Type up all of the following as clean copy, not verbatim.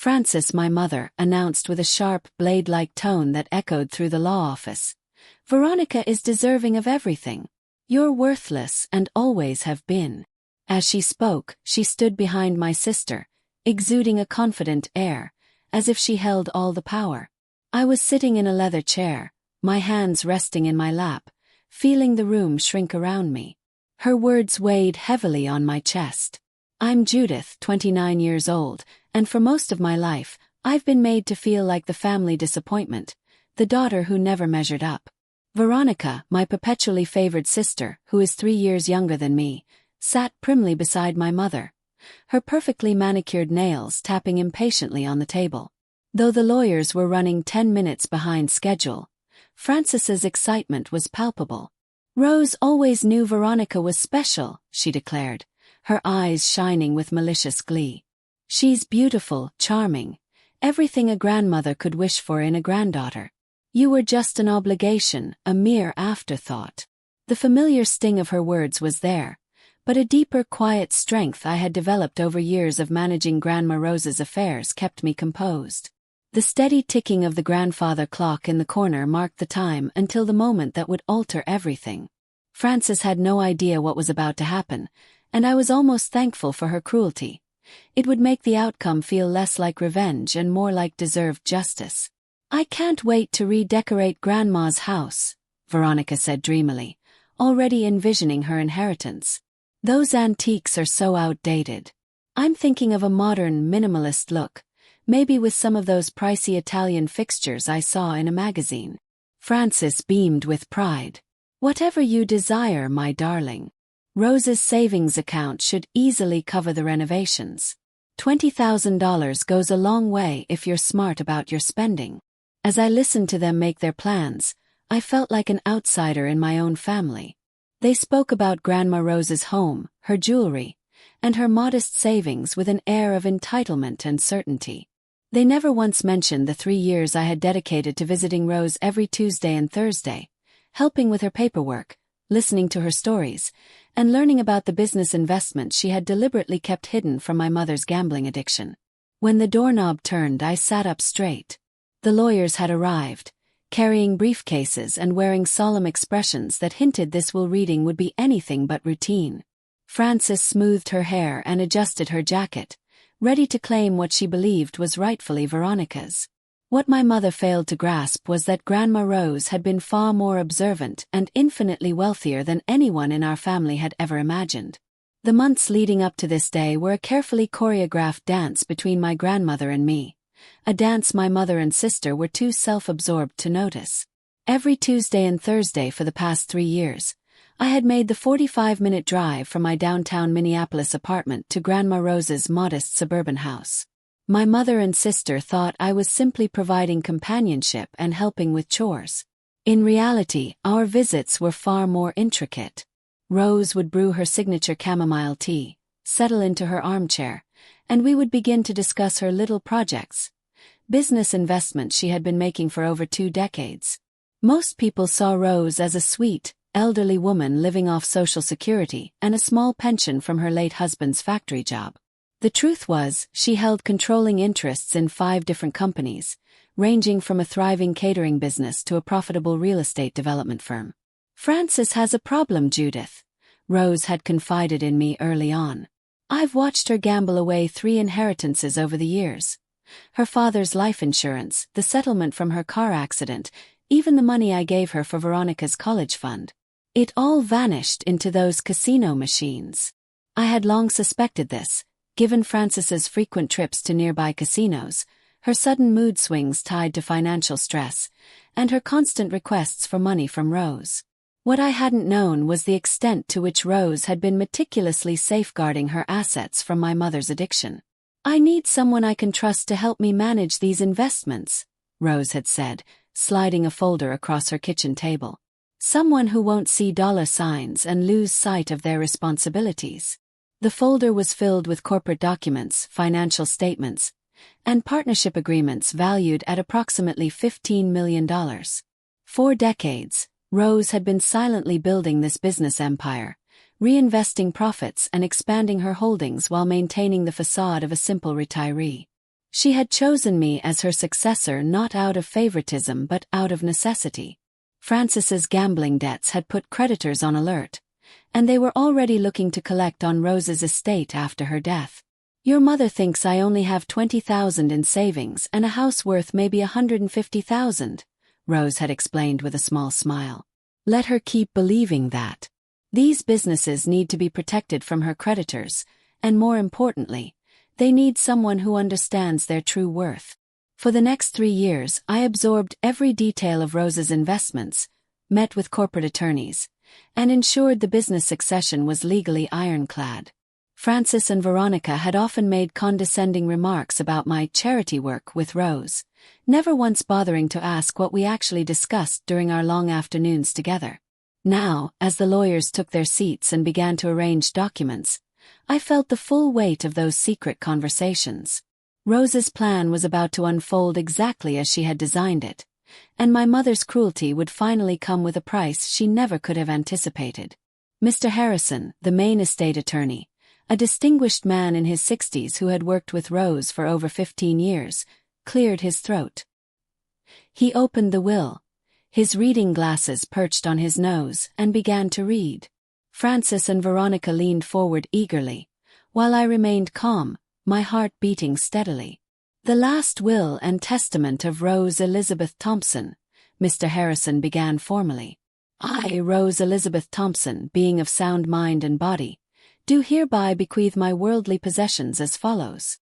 Frances, my mother, announced with a sharp, blade-like tone that echoed through the law office. Veronica is deserving of everything. You're worthless and always have been. As she spoke, she stood behind my sister, exuding a confident air, as if she held all the power. I was sitting in a leather chair, my hands resting in my lap, feeling the room shrink around me. Her words weighed heavily on my chest. I'm Judith, 29 years old, and for most of my life, I've been made to feel like the family disappointment, the daughter who never measured up. Veronica, my perpetually favored sister, who is 3 years younger than me, sat primly beside my mother, her perfectly manicured nails tapping impatiently on the table. Though the lawyers were running 10 minutes behind schedule, Frances's excitement was palpable. Rose always knew Veronica was special, she declared, her eyes shining with malicious glee. She's beautiful, charming, everything a grandmother could wish for in a granddaughter. You were just an obligation, a mere afterthought. The familiar sting of her words was there, but a deeper, quiet strength I had developed over years of managing Grandma Rose's affairs kept me composed. The steady ticking of the grandfather clock in the corner marked the time until the moment that would alter everything. Frances had no idea what was about to happen, and I was almost thankful for her cruelty. It would make the outcome feel less like revenge and more like deserved justice. I can't wait to redecorate Grandma's house, Veronica said dreamily, already envisioning her inheritance. Those antiques are so outdated. I'm thinking of a modern, minimalist look, maybe with some of those pricey Italian fixtures I saw in a magazine. Frances beamed with pride. Whatever you desire, my darling. Rose's savings account should easily cover the renovations. $20,000 goes a long way if you're smart about your spending. As I listened to them make their plans, I felt like an outsider in my own family. They spoke about Grandma Rose's home, her jewelry, and her modest savings with an air of entitlement and certainty. They never once mentioned the 3 years I had dedicated to visiting Rose every Tuesday and Thursday, helping with her paperwork, listening to her stories, and learning about the business investments she had deliberately kept hidden from my mother's gambling addiction. When the doorknob turned, I sat up straight. The lawyers had arrived, carrying briefcases and wearing solemn expressions that hinted this reading would be anything but routine. Frances smoothed her hair and adjusted her jacket, ready to claim what she believed was rightfully Veronica's. What my mother failed to grasp was that Grandma Rose had been far more observant and infinitely wealthier than anyone in our family had ever imagined. The months leading up to this day were a carefully choreographed dance between my grandmother and me, a dance my mother and sister were too self-absorbed to notice. Every Tuesday and Thursday for the past 3 years, I had made the 45-minute drive from my downtown Minneapolis apartment to Grandma Rose's modest suburban house. My mother and sister thought I was simply providing companionship and helping with chores. In reality, our visits were far more intricate. Rose would brew her signature chamomile tea, settle into her armchair, and we would begin to discuss her little projects, business investments she had been making for over 2 decades. Most people saw Rose as a sweet, elderly woman living off Social Security and a small pension from her late husband's factory job. The truth was, she held controlling interests in 5 different companies, ranging from a thriving catering business to a profitable real estate development firm. Frances has a problem, Judith, Rose had confided in me early on. I've watched her gamble away 3 inheritances over the years. Her father's life insurance, the settlement from her car accident, even the money I gave her for Veronica's college fund. It all vanished into those casino machines. I had long suspected this, given Frances's frequent trips to nearby casinos, her sudden mood swings tied to financial stress, and her constant requests for money from Rose. What I hadn't known was the extent to which Rose had been meticulously safeguarding her assets from my mother's addiction. I need someone I can trust to help me manage these investments, Rose had said, sliding a folder across her kitchen table. Someone who won't see dollar signs and lose sight of their responsibilities. The folder was filled with corporate documents, financial statements, and partnership agreements valued at approximately $15 million. For decades, Rose had been silently building this business empire, reinvesting profits and expanding her holdings while maintaining the facade of a simple retiree. She had chosen me as her successor not out of favoritism but out of necessity. Francis's gambling debts had put creditors on alert, and they were already looking to collect on Rose's estate after her death. "Your mother thinks I only have 20,000 in savings and a house worth maybe 150,000, Rose had explained with a small smile. Let her keep believing that. These businesses need to be protected from her creditors, and more importantly, they need someone who understands their true worth. For the next 3 years, I absorbed every detail of Rose's investments, met with corporate attorneys, and ensured the business succession was legally ironclad. Francis and Veronica had often made condescending remarks about my charity work with Rose, never once bothering to ask what we actually discussed during our long afternoons together. Now, as the lawyers took their seats and began to arrange documents, I felt the full weight of those secret conversations. Rose's plan was about to unfold exactly as she had designed it, and my mother's cruelty would finally come with a price she never could have anticipated. Mr. Harrison, the main estate attorney, a distinguished man in his 60s who had worked with Rose for over 15 years, cleared his throat. He opened the will, his reading glasses perched on his nose, and began to read. Francis and Veronica leaned forward eagerly, while I remained calm, my heart beating steadily. "The last will and testament of Rose Elizabeth Thompson," Mr. Harrison began formally. "I, Rose Elizabeth Thompson, being of sound mind and body, do hereby bequeath my worldly possessions as follows."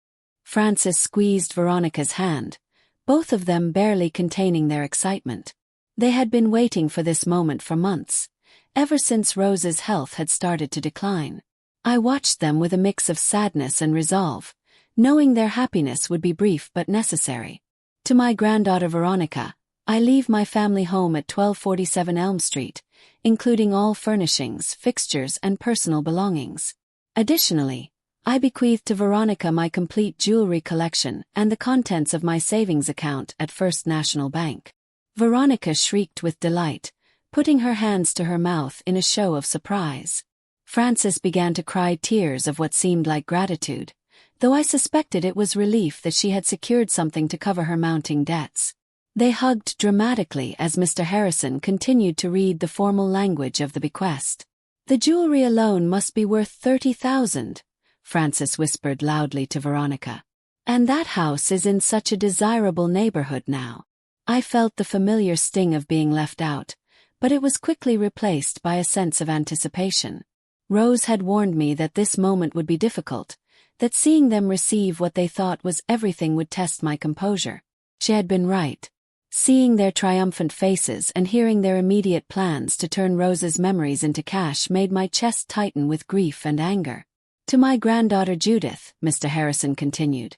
Francis squeezed Veronica's hand, both of them barely containing their excitement. They had been waiting for this moment for months, ever since Rose's health had started to decline. I watched them with a mix of sadness and resolve, knowing their happiness would be brief but necessary. "To my granddaughter Veronica, I leave my family home at 1247 Elm Street, including all furnishings, fixtures, and personal belongings. Additionally, I bequeath to Veronica my complete jewelry collection and the contents of my savings account at First National Bank." Veronica shrieked with delight, putting her hands to her mouth in a show of surprise. Francis began to cry tears of what seemed like gratitude, though I suspected it was relief that she had secured something to cover her mounting debts. They hugged dramatically as Mr. Harrison continued to read the formal language of the bequest. "The jewelry alone must be worth 30,000, Francis whispered loudly to Veronica. "And that house is in such a desirable neighborhood now." I felt the familiar sting of being left out, but it was quickly replaced by a sense of anticipation. Rose had warned me that this moment would be difficult, that seeing them receive what they thought was everything would test my composure. She had been right. Seeing their triumphant faces and hearing their immediate plans to turn Rose's memories into cash made my chest tighten with grief and anger. "To my granddaughter Judith," Mr. Harrison continued,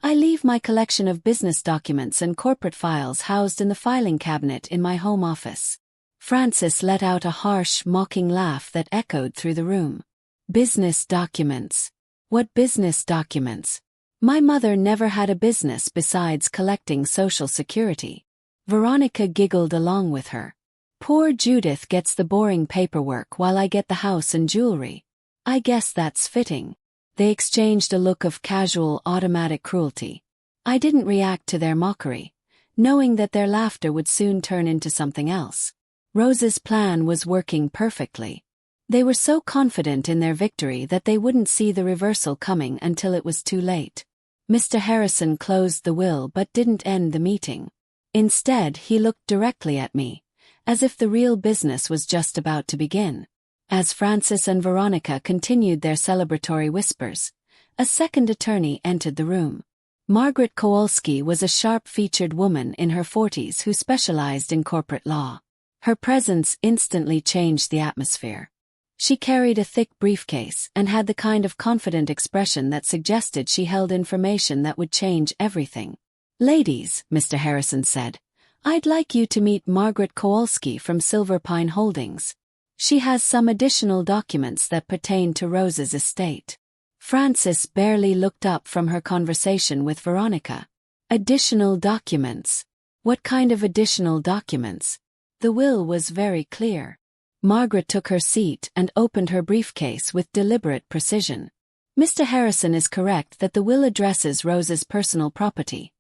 "I leave my collection of business documents and corporate files housed in the filing cabinet in my home office." Francis let out a harsh, mocking laugh that echoed through the room. "Business documents? What business documents? My mother never had a business besides collecting Social Security." Veronica giggled along with her. "Poor Judith gets the boring paperwork while I get the house and jewelry. I guess that's fitting." They exchanged a look of casual, automatic cruelty. I didn't react to their mockery, knowing that their laughter would soon turn into something else. Rose's plan was working perfectly. They were so confident in their victory that they wouldn't see the reversal coming until it was too late. Mr. Harrison closed the will but didn't end the meeting. Instead, he looked directly at me, as if the real business was just about to begin. As Francis and Veronica continued their celebratory whispers, a second attorney entered the room. Margaret Kowalski was a sharp-featured woman in her 40s who specialized in corporate law. Her presence instantly changed the atmosphere. She carried a thick briefcase and had the kind of confident expression that suggested she held information that would change everything. "Ladies," Mr. Harrison said, "I'd like you to meet Margaret Kowalski from Silver Pine Holdings. She has some additional documents that pertain to Rose's estate." Francis barely looked up from her conversation with Veronica. "Additional documents? What kind of additional documents?" The will was very clear. Margaret took her seat and opened her briefcase with deliberate precision. Mr. Harrison is correct that the will addresses Rose's personal property,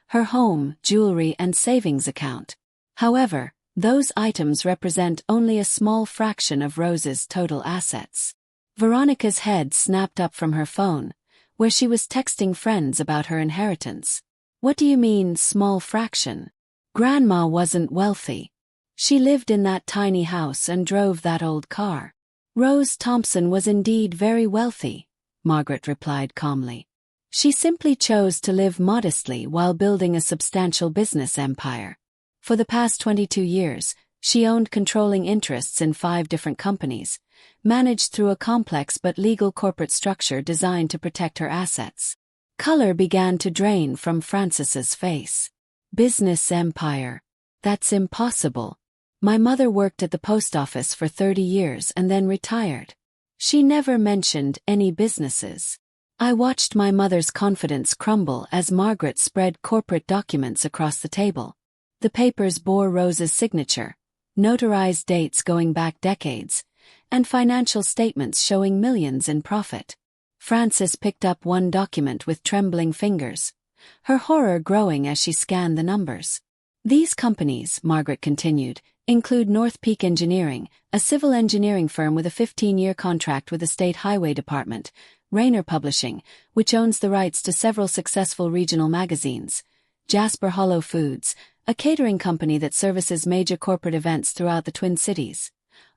her home, jewelry, and savings account. However, those items represent only a small fraction of Rose's total assets. Veronica's head snapped up from her phone, where she was texting friends about her inheritance. What do you mean, small fraction? Grandma wasn't wealthy. She lived in that tiny house and drove that old car. Rose Thompson was indeed very wealthy, Margaret replied calmly. She simply chose to live modestly while building a substantial business empire. For the past 22 years, she owned controlling interests in 5 different companies, managed through a complex but legal corporate structure designed to protect her assets. Color began to drain from Frances's face. Business empire. That's impossible. My mother worked at the post office for 30 years and then retired. She never mentioned any businesses. I watched my mother's confidence crumble as Margaret spread corporate documents across the table. The papers bore Rose's signature, notarized dates going back decades, and financial statements showing millions in profit. Frances picked up one document with trembling fingers, her horror growing as she scanned the numbers. These companies, Margaret continued, include North Peak Engineering, a civil engineering firm with a 15-year contract with the State Highway Department, Rayner Publishing, which owns the rights to several successful regional magazines, Jasper Hollow Foods, a catering company that services major corporate events throughout the Twin Cities,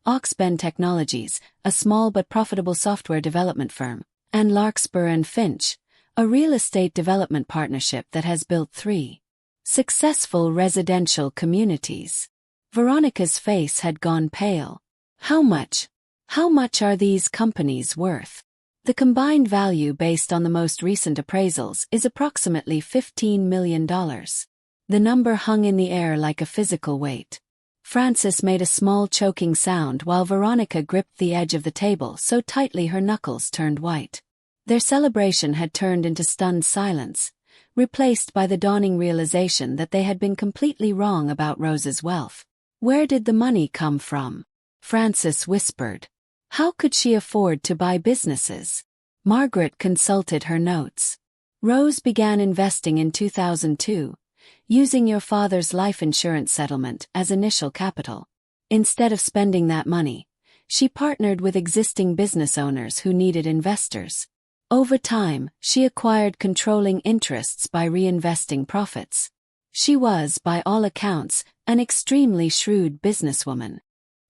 Oxben Technologies, a small but profitable software development firm, and Larkspur and Finch, a real estate development partnership that has built 3 successful residential communities. Veronica's face had gone pale. How much are these companies worth? The combined value based on the most recent appraisals is approximately $15 million. The number hung in the air like a physical weight. Frances made a small choking sound while Veronica gripped the edge of the table so tightly her knuckles turned white. Their celebration had turned into stunned silence, replaced by the dawning realization that they had been completely wrong about Rose's wealth. Where did the money come from? Frances whispered. How could she afford to buy businesses? Margaret consulted her notes. Rose began investing in 2002, using your father's life insurance settlement as initial capital. Instead of spending that money, she partnered with existing business owners who needed investors. Over time, she acquired controlling interests by reinvesting profits. She was, by all accounts, an extremely shrewd businesswoman.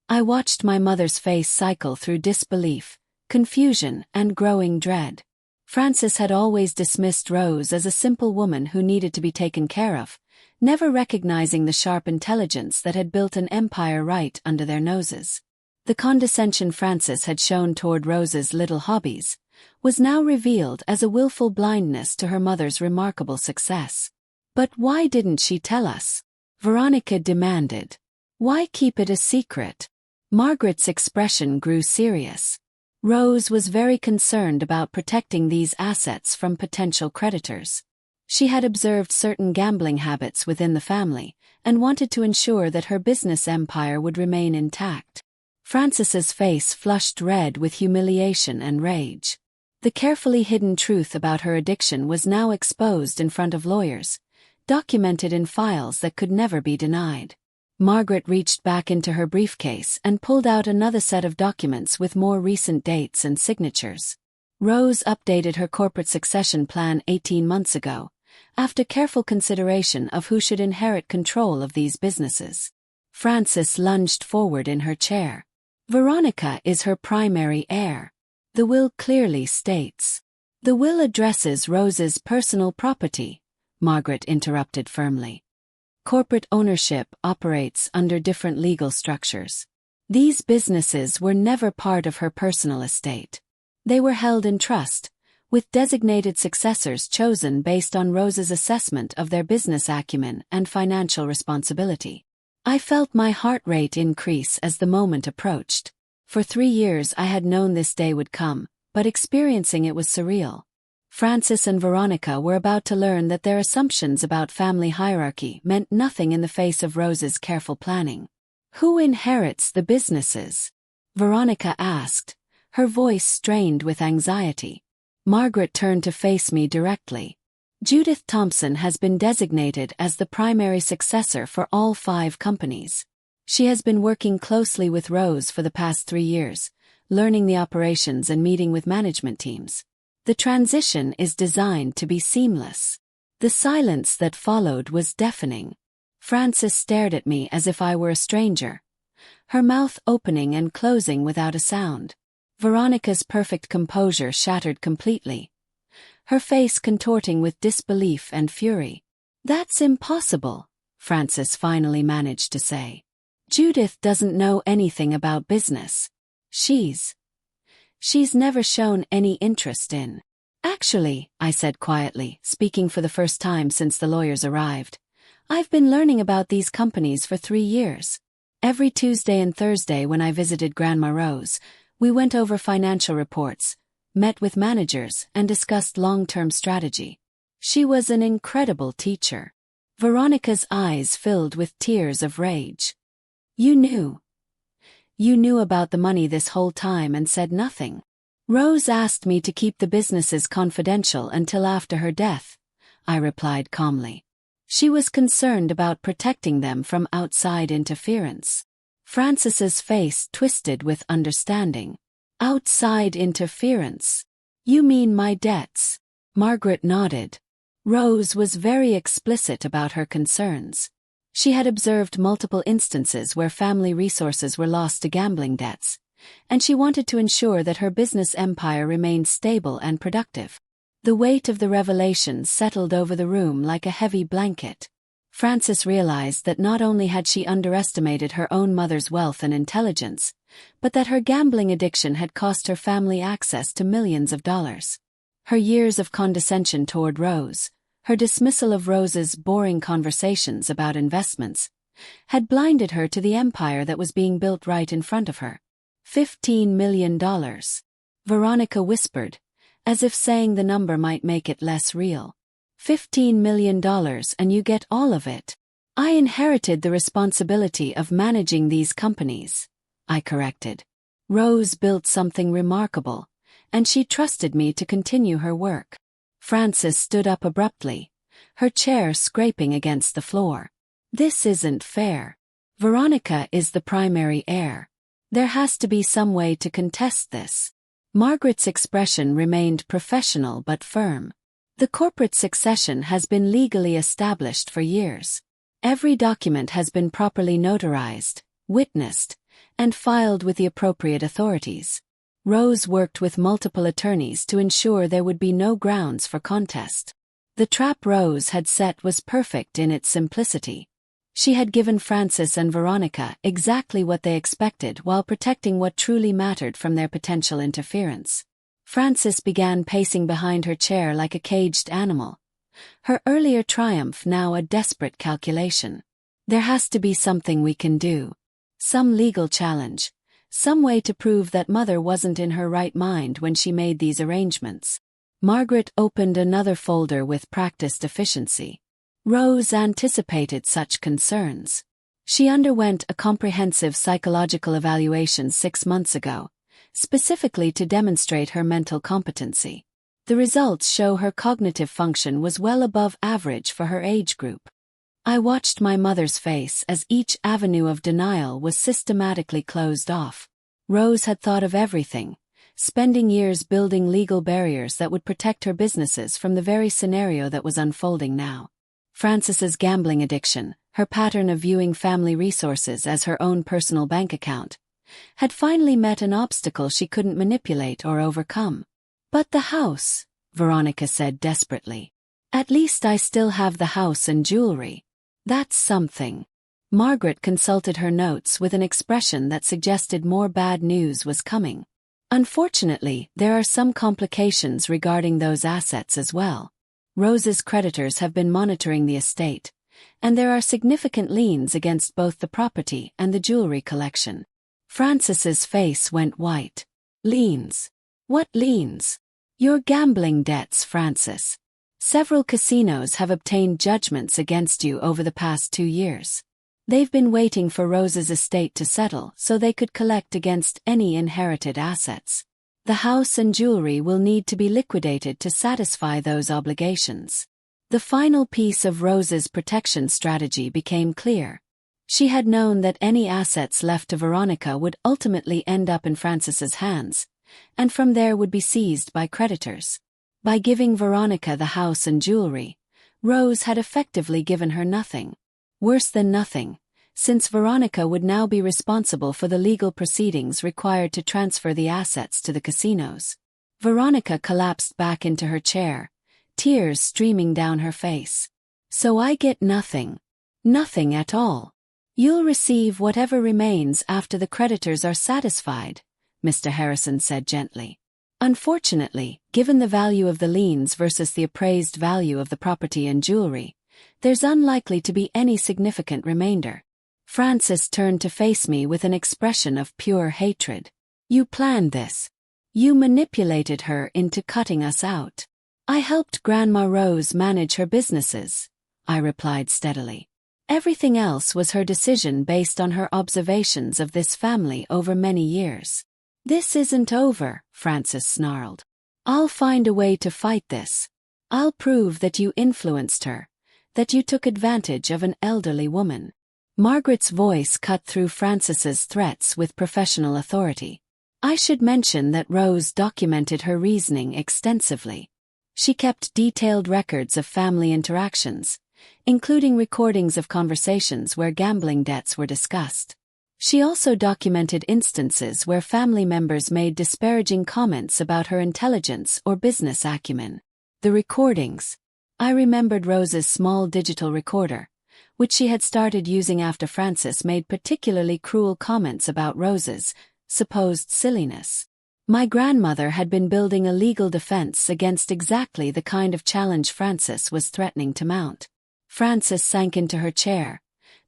I watched my mother's face cycle through disbelief, confusion, and growing dread. Frances had always dismissed Rose as a simple woman who needed to be taken care of, never recognizing the sharp intelligence that had built an empire right under their noses. The condescension Frances had shown toward Rose's little hobbies was now revealed as a willful blindness to her mother's remarkable success. But why didn't she tell us? Veronica demanded. Why keep it a secret? Margaret's expression grew serious. Rose was very concerned about protecting these assets from potential creditors. She had observed certain gambling habits within the family, and wanted to ensure that her business empire would remain intact. Frances's face flushed red with humiliation and rage. The carefully hidden truth about her addiction was now exposed in front of lawyers, documented in files that could never be denied. Margaret reached back into her briefcase and pulled out another set of documents with more recent dates and signatures. Rose updated her corporate succession plan 18 months ago, after careful consideration of who should inherit control of these businesses. Frances lunged forward in her chair. Veronica is her primary heir. The will clearly states. The will addresses Rose's personal property, Margaret interrupted firmly. Corporate ownership operates under different legal structures. These businesses were never part of her personal estate. They were held in trust, with designated successors chosen based on Rose's assessment of their business acumen and financial responsibility. I felt my heart rate increase as the moment approached. For 3 years I had known this day would come, but experiencing it was surreal. Frances and Veronica were about to learn that their assumptions about family hierarchy meant nothing in the face of Rose's careful planning. Who inherits the businesses? Veronica asked, her voice strained with anxiety. Margaret turned to face me directly. Judith Thompson has been designated as the primary successor for all 5 companies. She has been working closely with Rose for the past 3 years, learning the operations and meeting with management teams. The transition is designed to be seamless. The silence that followed was deafening. Frances stared at me as if I were a stranger, her mouth opening and closing without a sound. Veronica's perfect composure shattered completely, her face contorting with disbelief and fury. "That's impossible," Frances finally managed to say. "Judith doesn't know anything about business. She's never shown any interest in." "Actually," I said quietly, speaking for the first time since the lawyers arrived, "I've been learning about these companies for 3 years. Every Tuesday and Thursday when I visited Grandma Rose, we went over financial reports, met with managers, and discussed long-term strategy. She was an incredible teacher." Veronica's eyes filled with tears of rage. You knew about the money this whole time and said nothing." "Rose asked me to keep the businesses confidential until after her death," I replied calmly. "She was concerned about protecting them from outside interference." Frances's face twisted with understanding. "Outside interference? You mean my debts?" Margaret nodded. Rose was very explicit about her concerns. She had observed multiple instances where family resources were lost to gambling debts, and she wanted to ensure that her business empire remained stable and productive. The weight of the revelation settled over the room like a heavy blanket. Frances realized that not only had she underestimated her own mother's wealth and intelligence, but that her gambling addiction had cost her family access to millions of dollars. Her years of condescension toward Rose, her dismissal of Rose's boring conversations about investments, had blinded her to the empire that was being built right in front of her. $15 million. Veronica whispered, as if saying the number might make it less real. $15 million and you get all of it. "I inherited the responsibility of managing these companies," I corrected. "Rose built something remarkable, and she trusted me to continue her work." Frances stood up abruptly, her chair scraping against the floor. "This isn't fair. Veronica is the primary heir. There has to be some way to contest this." Margaret's expression remained professional but firm. "The corporate succession has been legally established for years. Every document has been properly notarized, witnessed, and filed with the appropriate authorities. Rose worked with multiple attorneys to ensure there would be no grounds for contest. The trap Rose had set was perfect in its simplicity. She had given Frances and Veronica exactly what they expected while protecting what truly mattered from their potential interference." Frances began pacing behind her chair like a caged animal, her earlier triumph now a desperate calculation. "There has to be something we can do. Some legal challenge. Some way to prove that Mother wasn't in her right mind when she made these arrangements." Margaret opened another folder with practiced efficiency. Rose anticipated such concerns. She underwent a comprehensive psychological evaluation 6 months ago, specifically to demonstrate her mental competency. The results show her cognitive function was well above average for her age group. I watched my mother's face as each avenue of denial was systematically closed off. Rose had thought of everything, spending years building legal barriers that would protect her businesses from the very scenario that was unfolding now. Frances's gambling addiction, her pattern of viewing family resources as her own personal bank account, had finally met an obstacle she couldn't manipulate or overcome. "But the house," Veronica said desperately. "At least I still have the house and jewelry. That's something." Margaret consulted her notes with an expression that suggested more bad news was coming. "Unfortunately, there are some complications regarding those assets as well. Rose's creditors have been monitoring the estate, and there are significant liens against both the property and the jewelry collection." Frances's face went white. "Liens? What liens?" "Your gambling debts, Frances. Several casinos have obtained judgments against you over the past 2 years. They've been waiting for Rose's estate to settle so they could collect against any inherited assets. The house and jewelry will need to be liquidated to satisfy those obligations. The final piece of Rose's protection strategy became clear. She had known that any assets left to Veronica would ultimately end up in Francis's hands, and from there would be seized by creditors. By giving Veronica the house and jewelry, Rose had effectively given her nothing. Worse than nothing, since Veronica would now be responsible for the legal proceedings required to transfer the assets to the casinos. Veronica collapsed back into her chair, tears streaming down her face. So I get nothing. Nothing at all. You'll receive whatever remains after the creditors are satisfied, Mr. Harrison said gently. Unfortunately, given the value of the liens versus the appraised value of the property and jewelry, there's unlikely to be any significant remainder. Francis turned to face me with an expression of pure hatred. You planned this. You manipulated her into cutting us out. I helped Grandma Rose manage her businesses, I replied steadily. Everything else was her decision based on her observations of this family over many years. This isn't over, Francis snarled. I'll find a way to fight this. I'll prove that you influenced her, that you took advantage of an elderly woman. Margaret's voice cut through Francis's threats with professional authority. I should mention that Rose documented her reasoning extensively. She kept detailed records of family interactions, including recordings of conversations where gambling debts were discussed. She also documented instances where family members made disparaging comments about her intelligence or business acumen. The recordings. I remembered Rose's small digital recorder, which she had started using after Francis made particularly cruel comments about Rose's supposed silliness. My grandmother had been building a legal defense against exactly the kind of challenge Francis was threatening to mount. Frances sank into her chair,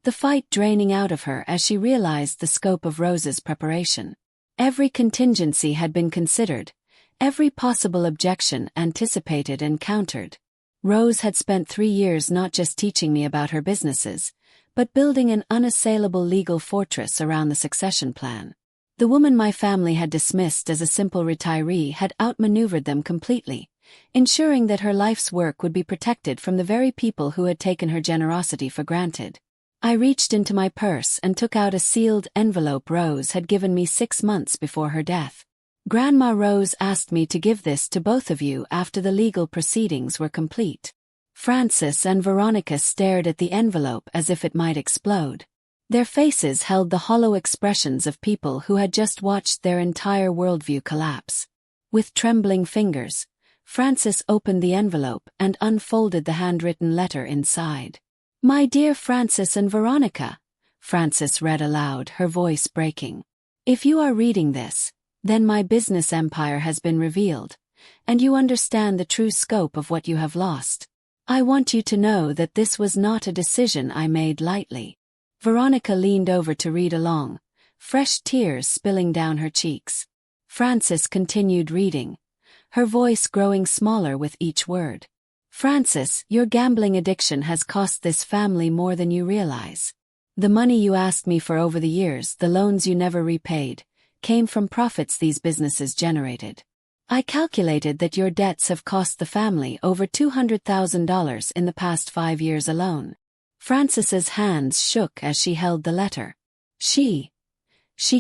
the fight draining out of her as she realized the scope of Rose's preparation. Every contingency had been considered, every possible objection anticipated and countered. Rose had spent 3 years not just teaching me about her businesses, but building an unassailable legal fortress around the succession plan. The woman my family had dismissed as a simple retiree had outmaneuvered them completely, ensuring that her life's work would be protected from the very people who had taken her generosity for granted. I reached into my purse and took out a sealed envelope Rose had given me 6 months before her death. Grandma Rose asked me to give this to both of you after the legal proceedings were complete. Francis and Veronica stared at the envelope as if it might explode. Their faces held the hollow expressions of people who had just watched their entire worldview collapse. With trembling fingers, Francis opened the envelope and unfolded the handwritten letter inside. My dear Francis and Veronica, Francis read aloud, her voice breaking. If you are reading this, then my business empire has been revealed, and you understand the true scope of what you have lost. I want you to know that this was not a decision I made lightly. Veronica leaned over to read along, fresh tears spilling down her cheeks. Francis continued reading, her voice growing smaller with each word. Francis, your gambling addiction has cost this family more than you realize. The money you asked me for over the years, the loans you never repaid, came from profits these businesses generated. I calculated that your debts have cost the family over $200,000 in the past 5 years alone. Francis's hands shook as she held the letter. She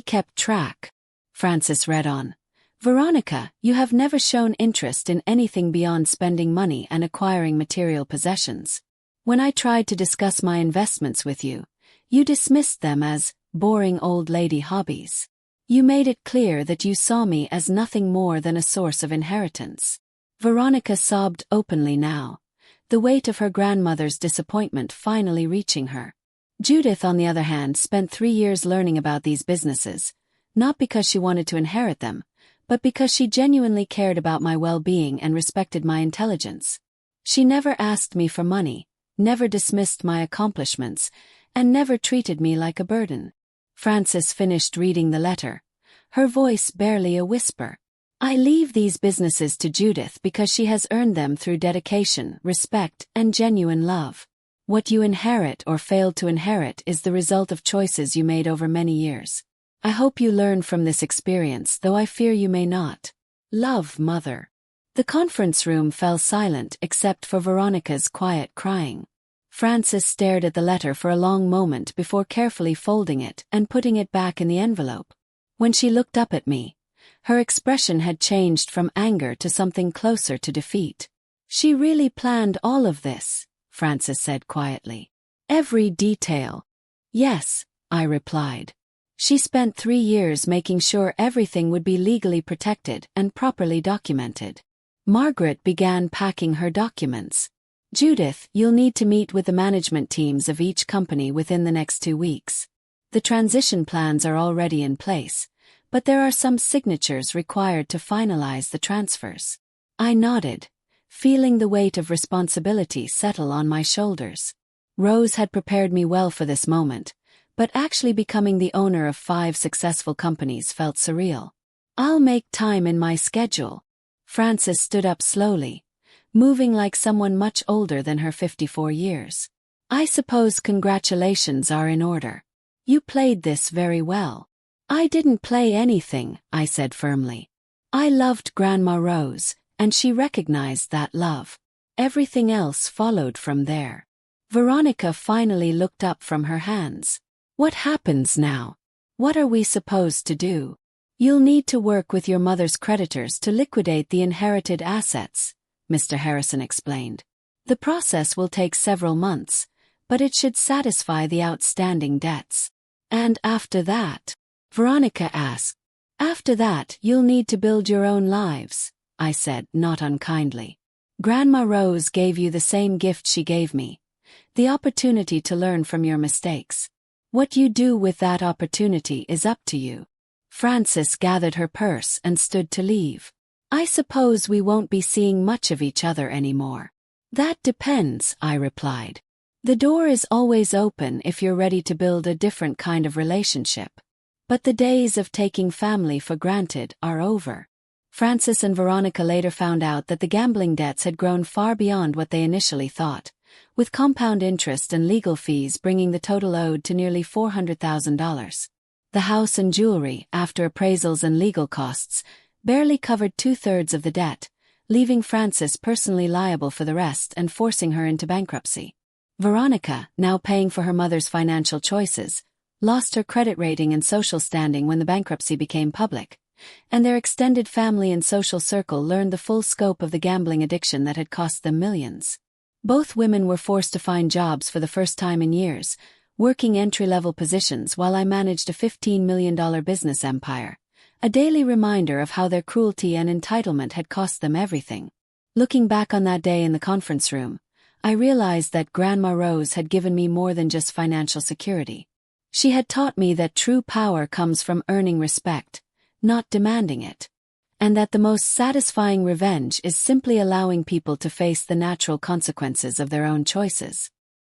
kept track. Francis read on. Veronica, you have never shown interest in anything beyond spending money and acquiring material possessions. When I tried to discuss my investments with you, you dismissed them as boring old lady hobbies. You made it clear that you saw me as nothing more than a source of inheritance. Veronica sobbed openly now, the weight of her grandmother's disappointment finally reaching her. Judith, on the other hand, spent 3 years learning about these businesses, not because she wanted to inherit them, but because she genuinely cared about my well-being and respected my intelligence. She never asked me for money, never dismissed my accomplishments, and never treated me like a burden. Frances finished reading the letter, her voice barely a whisper. I leave these businesses to Judith because she has earned them through dedication, respect, and genuine love. What you inherit or failed to inherit is the result of choices you made over many years. I hope you learn from this experience, though I fear you may not. Love, Mother. The conference room fell silent except for Veronica's quiet crying. Frances stared at the letter for a long moment before carefully folding it and putting it back in the envelope. When she looked up at me, her expression had changed from anger to something closer to defeat. She really planned all of this, Frances said quietly. Every detail. Yes, I replied. She spent 3 years making sure everything would be legally protected and properly documented. Margaret began packing her documents. Judith, you'll need to meet with the management teams of each company within the next 2 weeks. The transition plans are already in place, but there are some signatures required to finalize the transfers. I nodded, feeling the weight of responsibility settle on my shoulders. Rose had prepared me well for this moment, but actually becoming the owner of 5 successful companies felt surreal. I'll make time in my schedule. Frances stood up slowly, moving like someone much older than her 54 years. I suppose congratulations are in order. You played this very well. I didn't play anything, I said firmly. I loved Grandma Rose, and she recognized that love. Everything else followed from there. Veronica finally looked up from her hands. What happens now? What are we supposed to do? You'll need to work with your mother's creditors to liquidate the inherited assets, Mr. Harrison explained. The process will take several months, but it should satisfy the outstanding debts. And after that? Veronica asked. After that, you'll need to build your own lives, I said, not unkindly. Grandma Rose gave you the same gift she gave me, the opportunity to learn from your mistakes. What you do with that opportunity is up to you. Frances gathered her purse and stood to leave. I suppose we won't be seeing much of each other anymore. That depends, I replied. The door is always open if you're ready to build a different kind of relationship. But the days of taking family for granted are over. Frances and Veronica later found out that the gambling debts had grown far beyond what they initially thought, with compound interest and legal fees bringing the total owed to nearly $400,000. The house and jewelry, after appraisals and legal costs, barely covered 2/3 of the debt, leaving Frances personally liable for the rest and forcing her into bankruptcy. Veronica, now paying for her mother's financial choices, lost her credit rating and social standing when the bankruptcy became public, and their extended family and social circle learned the full scope of the gambling addiction that had cost them millions. Both women were forced to find jobs for the first time in years, working entry-level positions while I managed a $15 million business empire, a daily reminder of how their cruelty and entitlement had cost them everything. Looking back on that day in the conference room, I realized that Grandma Rose had given me more than just financial security. She had taught me that true power comes from earning respect, not demanding it, and that the most satisfying revenge is simply allowing people to face the natural consequences of their own choices.